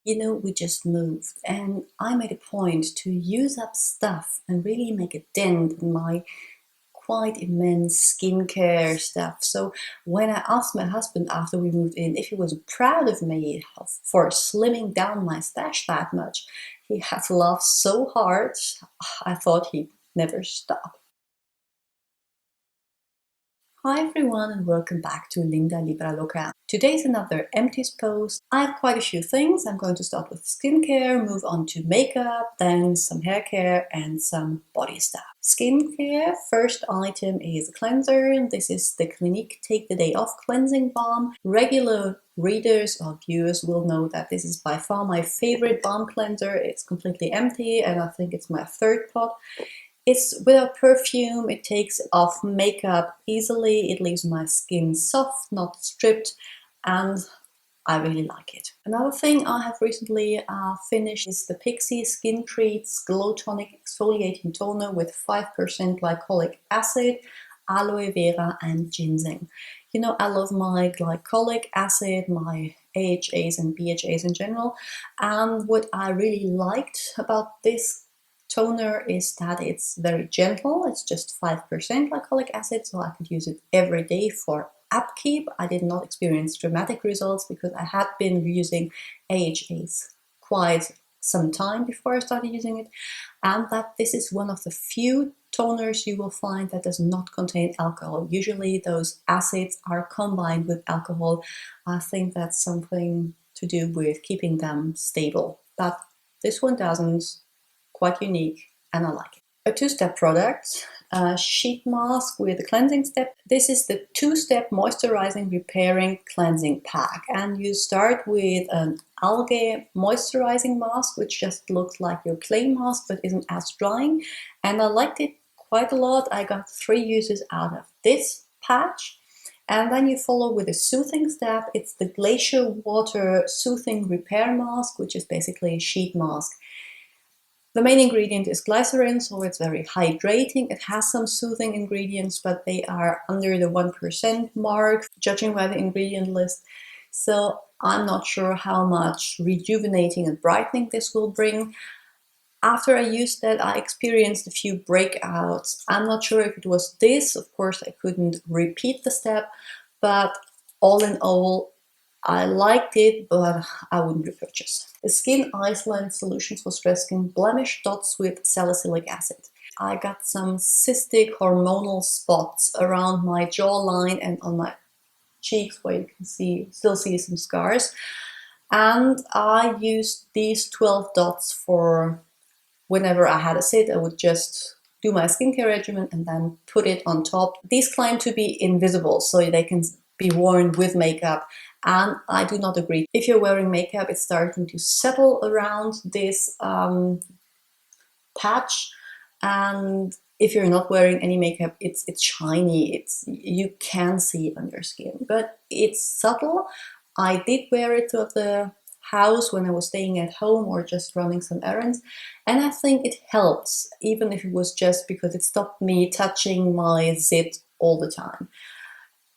You know, we just moved and I made a point to use up stuff and really make a dent in my quite immense skincare stuff. So when I asked my husband after we moved in if he was proud of me for slimming down my stash that much, he had to laugh so hard I thought he'd never stop. Hi everyone and welcome back to Linda Libra Loca. Today's another Empties post. I have quite a few things. I'm going to start with skincare, move on to makeup, then some hair care and some body stuff. Skincare, first item is a cleanser. This is the Clinique Take the Day Off Cleansing Balm. Regular readers or viewers will know that this is by far my favorite balm cleanser. It's completely empty and I think it's my third pot. It's without perfume, it takes off makeup easily, it leaves my skin soft, not stripped, and I really like it. Another thing I have recently finished is the Pixi Skin Treats Glow Tonic Exfoliating Toner with 5% glycolic acid, aloe vera and ginseng. You know, I love my glycolic acid, my AHAs and BHAs in general, and what I really liked about this toner is that it's very gentle. It's just 5% glycolic acid, so I could use it every day for upkeep. I did not experience dramatic results because I had been using AHAs quite some time before I started using it, and that this is one of the few toners you will find that does not contain alcohol. Usually those acids are combined with alcohol. I think that's something to do with keeping them stable, but this one doesn't. Quite unique and I like it. A two-step product, a sheet mask with a cleansing step. This is the two-step moisturizing, repairing, cleansing pack. And you start with an algae moisturizing mask, which just looks like your clay mask but isn't as drying. And I liked it quite a lot. I got 3 uses out of this patch. And then you follow with a soothing step. It's the Glacier Water Soothing Repair Mask, which is basically a sheet mask. The main ingredient is glycerin, so it's very hydrating. It has some soothing ingredients, but they are under the 1% mark, judging by the ingredient list. So I'm not sure how much rejuvenating and brightening this will bring. After I used that, I experienced a few breakouts. I'm not sure if it was this. Of course, I couldn't repeat the step, but all in all, I liked it, but I wouldn't repurchase. The Skin Iceland Solutions for Stress Skin Blemish Dots with Salicylic Acid. I got some cystic hormonal spots around my jawline and on my cheeks where you can still see some scars. And I used these 12 dots for whenever I had a sit. I would just do my skincare regimen and then put it on top. These claim to be invisible, so they can be worn with makeup, and I do not agree. If you're wearing makeup, it's starting to settle around this patch, and if you're not wearing any makeup, it's shiny. You can see it on your skin, but it's subtle. I did wear it to the house when I was staying at home or just running some errands, and I think it helps, even if it was just because it stopped me touching my zit all the time.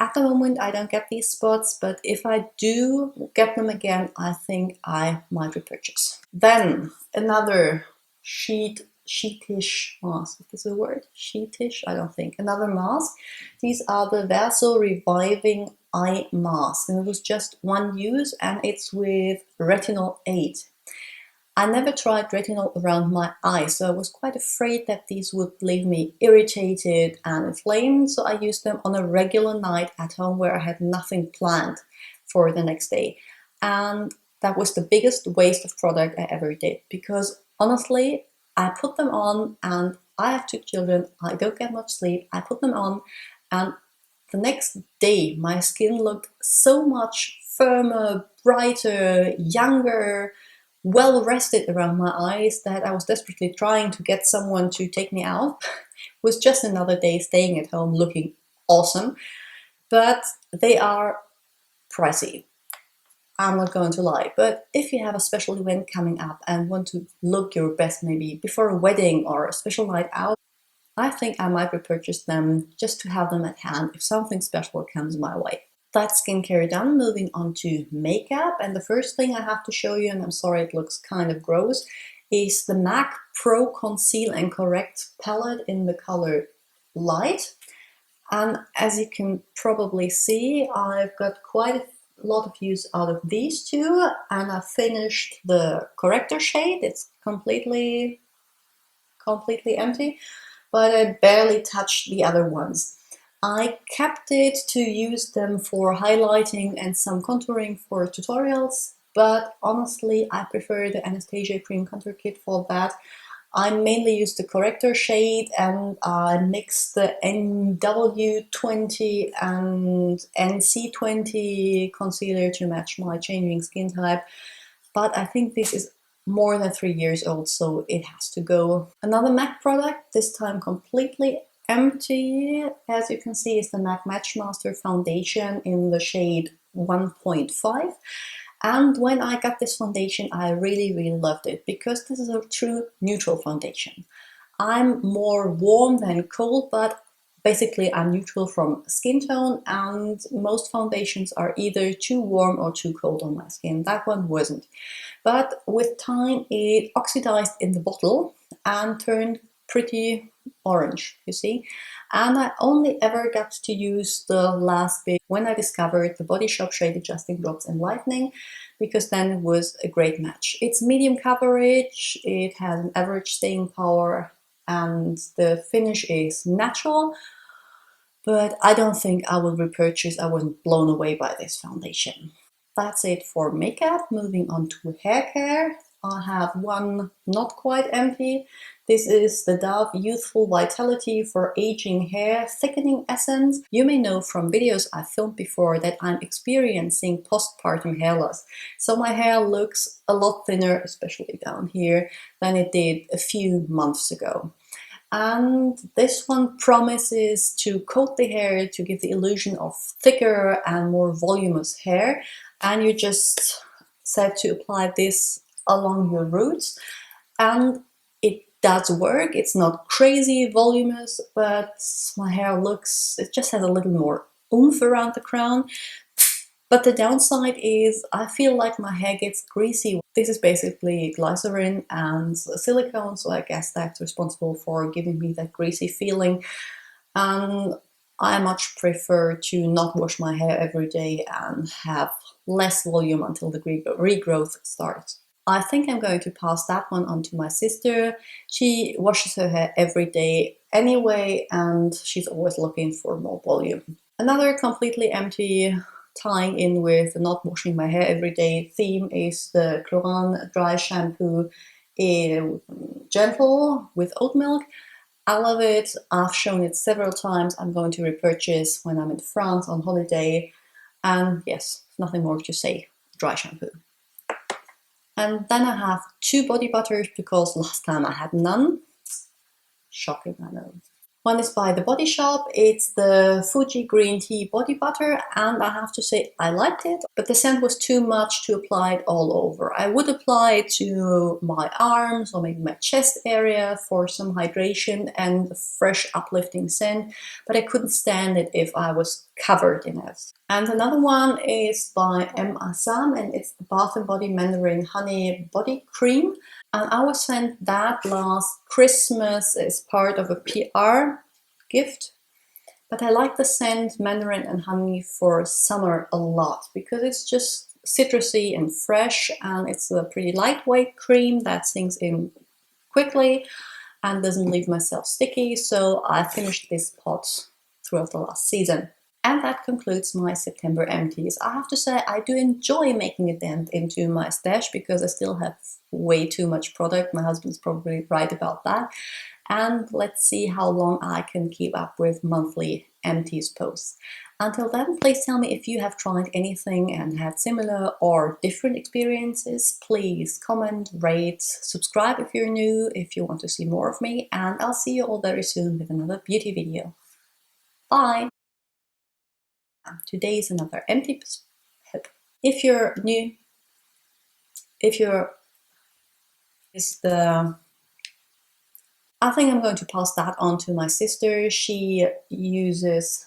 At the moment, I don't get these spots, but if I do get them again, I think I might repurchase. Then another sheetish mask. Is this a word? Sheetish? I don't think. Another mask. These are the Verso Reviving Eye Mask, and it was just one use, and it's with retinol 8. I never tried retinol around my eyes, so I was quite afraid that these would leave me irritated and inflamed, so I used them on a regular night at home where I had nothing planned for the next day. And that was the biggest waste of product I ever did, because honestly, I put them on and I have 2 children, I don't get much sleep, I put them on and the next day my skin looked so much firmer, brighter, younger, well rested around my eyes that I was desperately trying to get someone to take me out. It was just another day staying at home looking awesome, but they are pricey. I'm not going to lie, but if you have a special event coming up and want to look your best, maybe before a wedding or a special night out, I think I might repurchase them just to have them at hand if something special comes my way. That's skincare done. Moving on to makeup, and the first thing I have to show you, and I'm sorry it looks kind of gross, is the MAC Pro Conceal and Correct palette in the color Light. And as you can probably see, I've got quite a lot of use out of these two, and I finished the corrector shade. It's completely empty, but I barely touched the other ones. I kept it to use them for highlighting and some contouring for tutorials, but honestly I prefer the Anastasia Cream Contour Kit for that. I mainly use the corrector shade, and I mix the NW20 and NC20 concealer to match my changing skin type. But I think this is more than 3 years old, so it has to go. Another MAC product, this time completely empty, as you can see, is the MAC Matchmaster Foundation in the shade 1.5. And when I got this foundation, I really loved it, because this is a true neutral foundation. I'm more warm than cold, but basically I'm neutral from skin tone, and most foundations are either too warm or too cold on my skin. That one wasn't. But with time it oxidized in the bottle and turned pretty orange, you see. And I only ever got to use the last bit when I discovered the Body Shop Shade Adjusting Drops and Lightening, because then it was a great match. It's medium coverage, it has an average staying power, and the finish is natural, but I don't think I will repurchase. I wasn't blown away by this foundation. That's it for makeup. Moving on to hair care. I have one not quite empty. This is the Dove Youthful Vitality for Aging Hair Thickening Essence. You may know from videos I filmed before that I'm experiencing postpartum hair loss. So my hair looks a lot thinner, especially down here, than it did a few months ago. And this one promises to coat the hair to give the illusion of thicker and more voluminous hair. And you just said to apply this along your roots, and it does work. It's not crazy voluminous, but my hair looks, it just has a little more oomph around the crown. But the downside is I feel like my hair gets greasy. This is basically glycerin and silicone, so I guess that's responsible for giving me that greasy feeling. And I much prefer to not wash my hair every day and have less volume until the regrowth starts. I think I'm going to pass that one on to my sister. She washes her hair every day anyway, and she's always looking for more volume. Another completely empty, tying in with the not washing my hair every day theme, is the Chlorine dry shampoo in gentle with oat milk. I love it. I've shown it several times. I'm going to repurchase when I'm in France on holiday. And yes, nothing more to say. Dry shampoo. And then I have two body butters, because last time I had none. Shocking, I know. One is by The Body Shop. It's the Fuji Green Tea Body Butter, and I have to say I liked it, but the scent was too much to apply it all over. I would apply it to my arms or maybe my chest area for some hydration and a fresh uplifting scent, but I couldn't stand it if I was covered in it. And another one is by Asam, and it's the Bath and Body Mandarin Honey Body Cream. And I was sent that last Christmas as part of a PR gift. But I like the scent Mandarin and Honey for summer a lot, because it's just citrusy and fresh, and it's a pretty lightweight cream that sinks in quickly and doesn't leave myself sticky. So I finished this pot throughout the last season. And that concludes my September empties. I have to say I do enjoy making a dent into my stash, because I still have way too much product. My husband's probably right about that. And let's see how long I can keep up with monthly empties posts. Until then, please tell me if you have tried anything and had similar or different experiences. Please comment, rate, subscribe if you're new, if you want to see more of me, and I'll see you all very soon with another beauty video. Bye! Today is another empty head. If you're new, I think I'm going to pass that on to my sister. She uses